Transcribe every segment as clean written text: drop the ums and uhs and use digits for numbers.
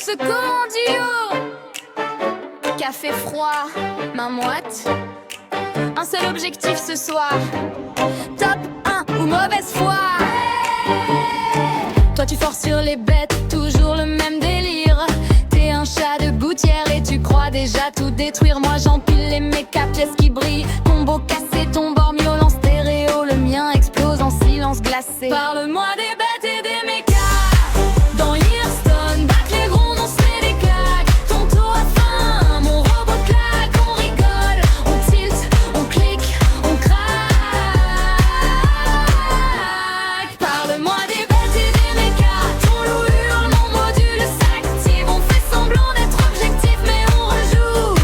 secours en duo. Café froid, main moite. Un seul objectif ce soir. Top 1 ou mauvaise foi. Toi tu forces sur les bêtes, toujours le même délire. T'es un chat de gouttière et tu crois déjà tout détruire. Moi j'empile les make-up, pièces qui brillent. Combo cassé, ton bormio en stéréo. Le mien explose en silence glacé. Parle-moi des bêtes et des mécas. Dans Hearthstone, battre les grondes, on se met des claques. Ton tour à fin, mon robot claque. On rigole, on tilt, on clique, on craque. Parle-moi des bêtes et des mécas. Ton loup hurle, mon module s'active. On fait semblant d'être objectif mais on rejoue.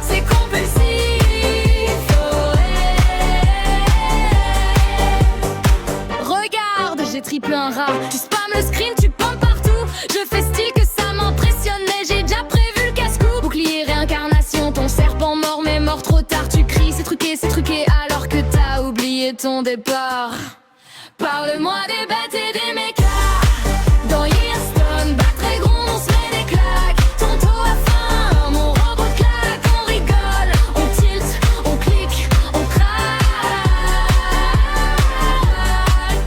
C'est compulsif, Regarde, j'ai triplé un rat. Tu spammes le screen, tu pompes partout. Je fais style que ça m'impressionne, mais j'ai déjà prévu le casse-cou. Bouclier, réincarnation, ton serpent mort mais mort trop tard. Tu cries, c'est truqué alors que t'as oublié ton départ. Parle-moi des bêtes et des mécas. Dans Hearthstone, battre les grondes, on se met des claques. Ton tour à fin, mon robot claque. On rigole, on tilt, on clique, on craque.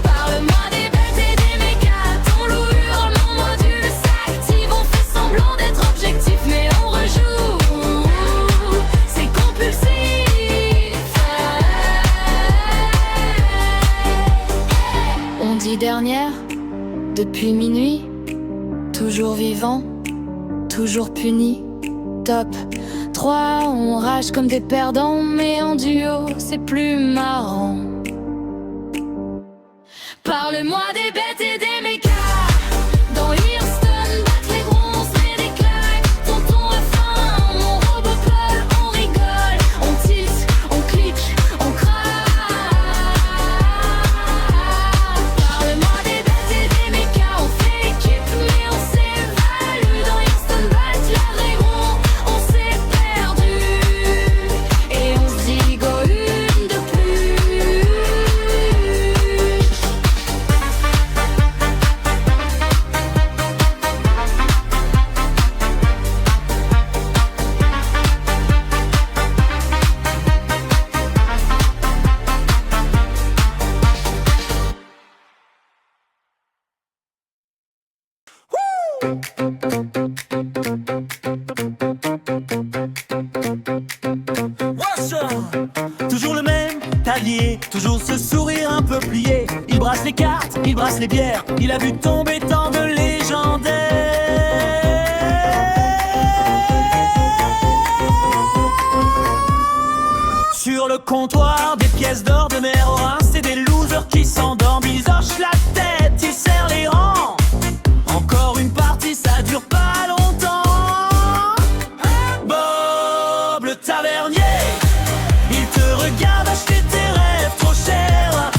Parle-moi des bêtes et des mécas. Ton loup hurle, mon module s'active. On fait semblant d'être objectif mais on rejoue. C'est compulsif. On dit dernière, depuis minuit. Toujours vivant, toujours puni. Top 3, on rage comme des perdants. Mais en duo, c'est plus marrant. Parle-moi des bêtes et des mécas. Dans Hearthstone, battre les gronds, on se met des claques. Tonton à fin, mon robot peul. On rigole, on tilt, on clique, on craque. Parle-moi des bêtes et des mécas. On fait équipe mais on s'évalue. Dans Hearthstone, battre la dragon, on s'est perdu. Et on se dit go une de plus. Toujours le même tablier, toujours ce sourire un peu plié. Il brasse les cartes, il brasse les bières. Il a vu tomber tant de légendaires. Sur le comptoir, des pièces d'or de mer au Rhin. C'est des losers qui s'endorment. Ils hochent la tête, ils serrent les rangs. Encore une partie, ça dure pas longtemps. Bob le tavernier, il te regarde acheter tes rêves trop chers.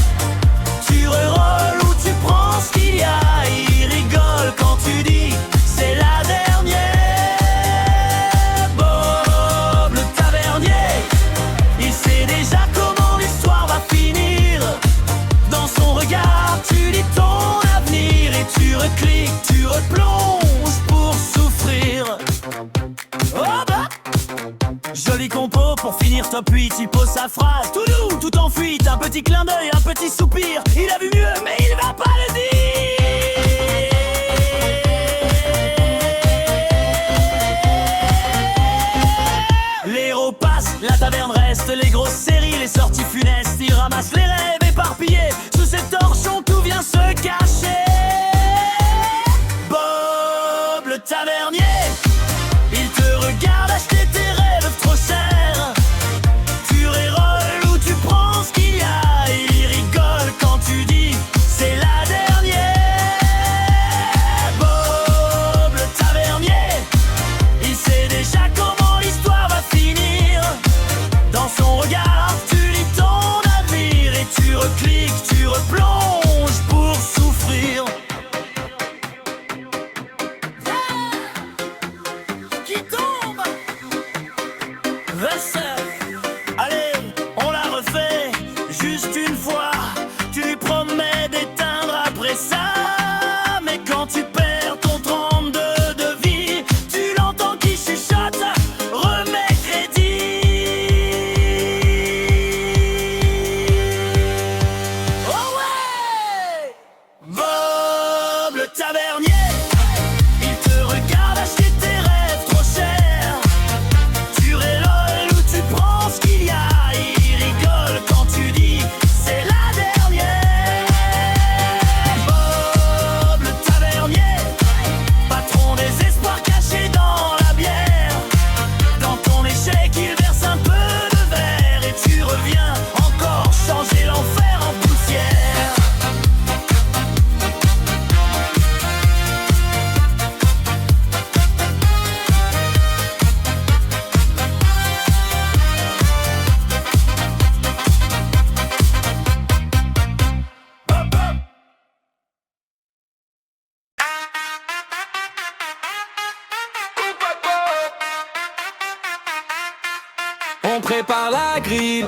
Tu rerolles ou tu prends ce qu'il y a. Il rigole quand tu dis c'est la dernière. Bob le tavernier, il sait déjà comment l'histoire va finir. Dans son regard tu lis ton avenir. Et tu recliques, tu replonges pour souffrir. Oh bah, joli compo pour finir top 8. Il pose sa phrase, tout doux, tout en fuite. Un petit clin d'œil, un petit soupir. Il a vu mieux mais il va pas le dire. L'héros passe, la taverne reste. Les grosses séries, les sorties funestes. Il ramasse les rêves éparpillés. Sous ces torchons tout vient se cacher. Bob le tavernier, il te regarde acheter tes rêves trop chers. Tu rérolles ou tu prends ce qu'il y a. Il rigole quand tu dis c'est la dernière. tavernier, il te regarde acheter tes rêves trop chers. Tu rélolles ou tu prends ce qu'il y a. Il rigole quand tu dis c'est la dernière. Bob le tavernier, patron des espoirs cachés dans la bière. Dans ton échec il verse un peu de verre et tu reviens encore changer l'enfer en poussière. On prépare la grille,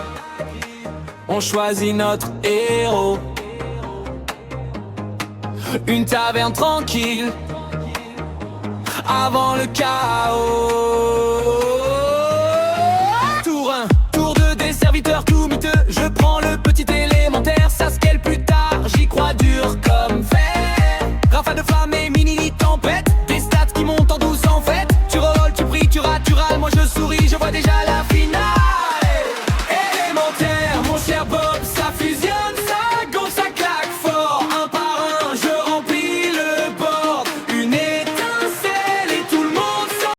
on choisit notre héros. Une taverne tranquille, avant le chaos.